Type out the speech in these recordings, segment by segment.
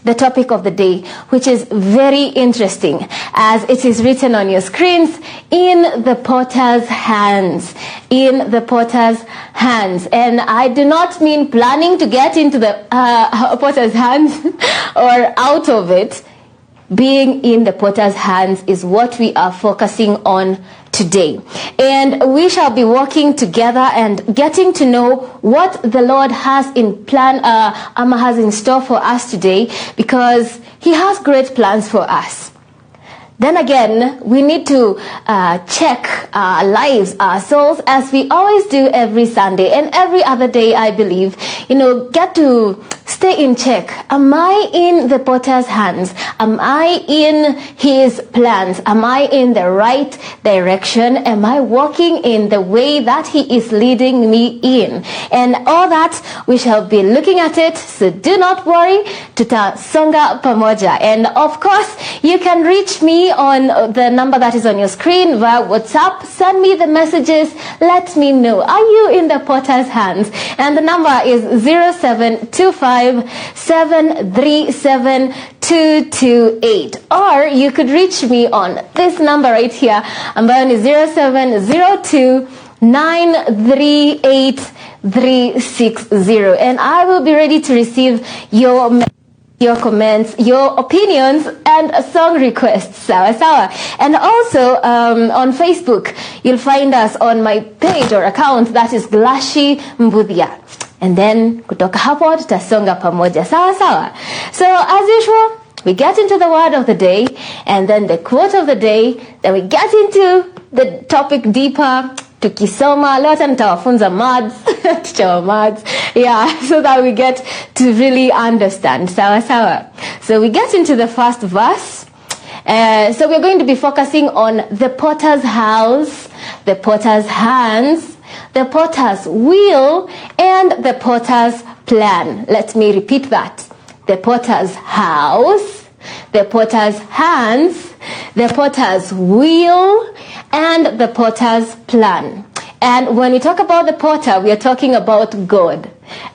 the topic of the day, which is very interesting, as it is written on your screens, in the potter's hands. In the potter's hands. And I do not mean planning to get into the potter's hands or out of it. Being in the potter's hands is what we are focusing on today. And we shall be working together and getting to know what the Lord has has in store for us today, because he has great plans for us. Then again, we need to check our lives, our souls, as we always do every Sunday and every other day, I believe. Get to stay in check. Am I in the potter's hands? Am I in his plans? Am I in the right direction? Am I walking in the way that he is leading me in? And all that, we shall be looking at it. So do not worry. Tutasonga pamoja. And of course, you can reach me on the number that is on your screen via WhatsApp. Send me the messages. Let me know. Are you in the potter's hands? And the number is 0725-737-228. Or you could reach me on this number right here. Ambayo ni 0702-938-360. And I will be ready to receive your comments, your opinions, and song requests. Sawa. And also on Facebook, you'll find us on my page or account, that is Glashie Mbuthia. And then kutoka hapo tutasonga pamoja. Sawa. So as usual, we get into the word of the day, and then the quote of the day, then we get into the topic deeper. Tukisoma leo nitawafunza maths, teacher maths, so that we get to really understand. Sawa. So we get into the first verse. So we're going to be focusing on the potter's house, the potter's hands, the potter's wheel, and the potter's plan. Let me repeat that. The potter's house, the potter's hands, the potter's wheel, and the potter's plan. And when we talk about the potter, we are talking about God.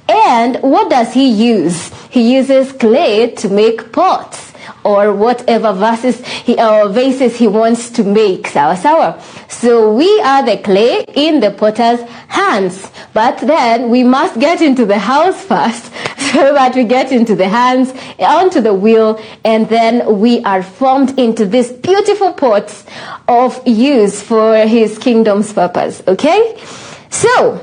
And what does he use? He uses clay to make pots, or whatever vases he wants to make. Sawa. So we are the clay in the potter's hands. But then we must get into the house first, so that we get into the hands, onto the wheel, and then we are formed into these beautiful pots of use for his kingdom's purpose. Okay? So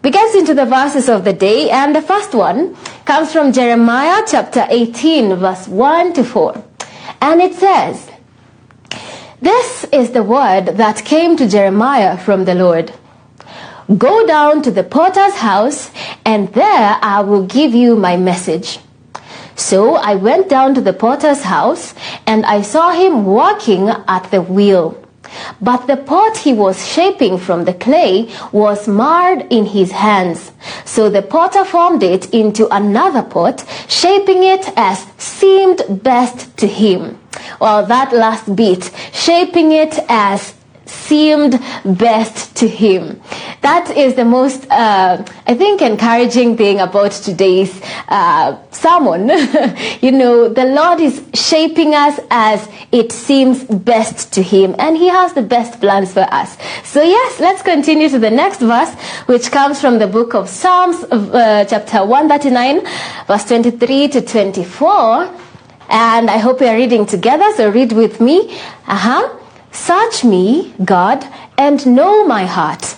we get into the verses of the day, and the first one comes from Jeremiah chapter 18, verse 1-4. And it says, "This is the word that came to Jeremiah from the Lord. Go down to the potter's house, and there I will give you my message." So I went down to the potter's house, and I saw him working at the wheel. But the pot he was shaping from the clay was marred in his hands. So the potter formed it into another pot, shaping it as seemed best to him. Well, that last bit, shaping it as seemed best to him. That is the most, encouraging thing about today's sermon. The Lord is shaping us as it seems best to him, and he has the best plans for us. So yes, let's continue to the next verse, which comes from the book of Psalms, chapter 139, verse 23-24. And I hope we are reading together, so read with me. "Search me, God, and know my heart.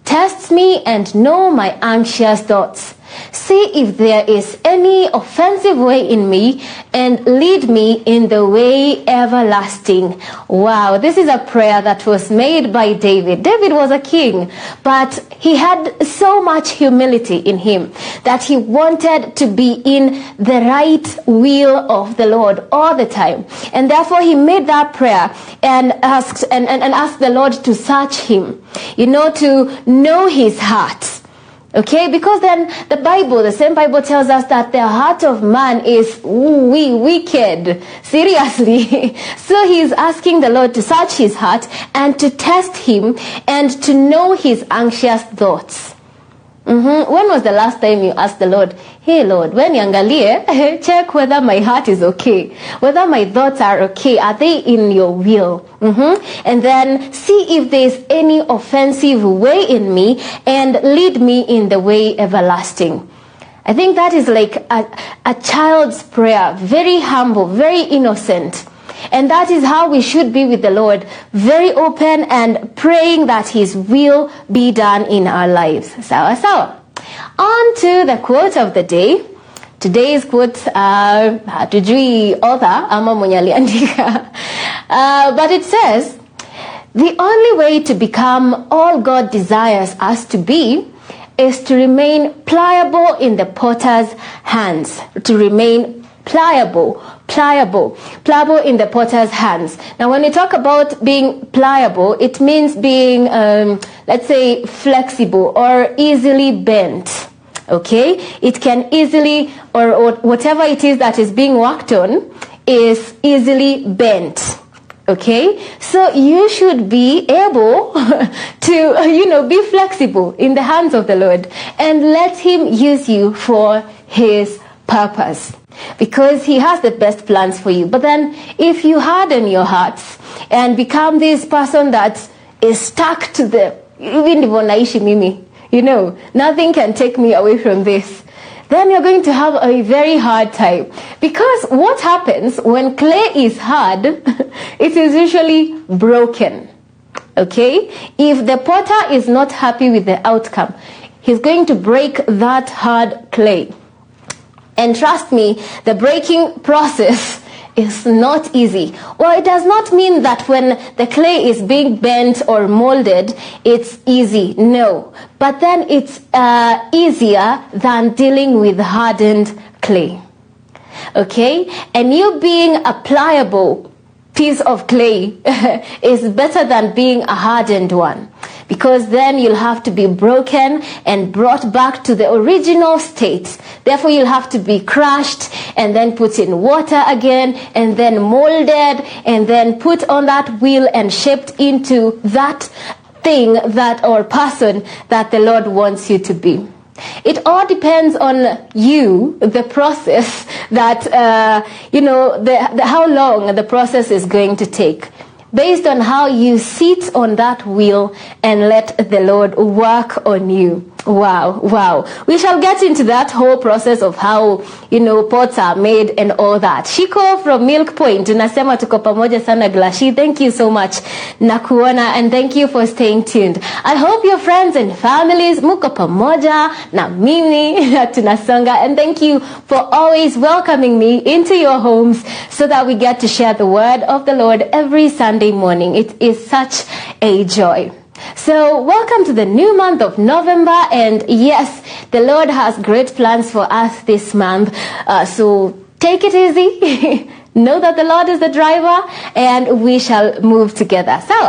Test me and know my anxious thoughts. See if there is any offensive way in me, and lead me in the way everlasting." Wow, this is a prayer that was made by David. David was a king, but he had so much humility in him that he wanted to be in the right will of the Lord all the time. And therefore he made that prayer and asked the Lord to search him, to know his heart. Okay, because then the same Bible tells us that the heart of man is wicked. Seriously. So he's asking the Lord to search his heart and to test him and to know his anxious thoughts. When was the last time you asked the Lord, hey Lord, when niangalie, check whether my heart is okay, whether my thoughts are okay, are they in your will? And then see if there's any offensive way in me and lead me in the way everlasting. I think that is like a child's prayer, very humble, very innocent. And that is how we should be with the Lord, very open and praying that His will be done in our lives. Sawa sawa. On to the quote of the day. Today's quote, hatujui author ama mwenye aliandika. But it says, the only way to become all God desires us to be is to remain pliable in the potter's hands. To remain pliable in the potter's hands. Now, when we talk about being pliable, it means being, let's say, flexible or easily bent. Okay? It can easily, or whatever it is that is being worked on, is easily bent. Okay? So you should be able to, be flexible in the hands of the Lord and let Him use you for His purpose. Because He has the best plans for you. But then if you harden your hearts and become this person that is stuck to even naishi mimi, nothing can take me away from this, then you're going to have a very hard time. Because what happens when clay is hard, it is usually broken. Okay? If the potter is not happy with the outcome, he's going to break that hard clay. And trust me, the breaking process is not easy. Well, it does not mean that when the clay is being bent or molded, it's easy. No. But then it's easier than dealing with hardened clay. Okay? And you being a pliable piece of clay is better than being a hardened one. Because then you'll have to be broken and brought back to the original state. Therefore, you'll have to be crushed and then put in water again and then molded and then put on that wheel and shaped into that thing or person that the Lord wants you to be. It all depends on you, the process that, how long the process is going to take. Based on how you sit on that wheel and let the Lord work on you. Wow. We shall get into that whole process of how, pots are made and all that. Shiko from Milk Point, unasema tuko pamoja sana Glashie. Thank you so much, nakuona, and thank you for staying tuned. I hope your friends and families muko pamoja na mimi tunasonga, and thank you for always welcoming me into your homes so that we get to share the word of the Lord every Sunday morning. It is such a joy. So welcome to the new month of November, and yes, the Lord has great plans for us this month. So take it easy. Know that the Lord is the driver, and we shall move together. So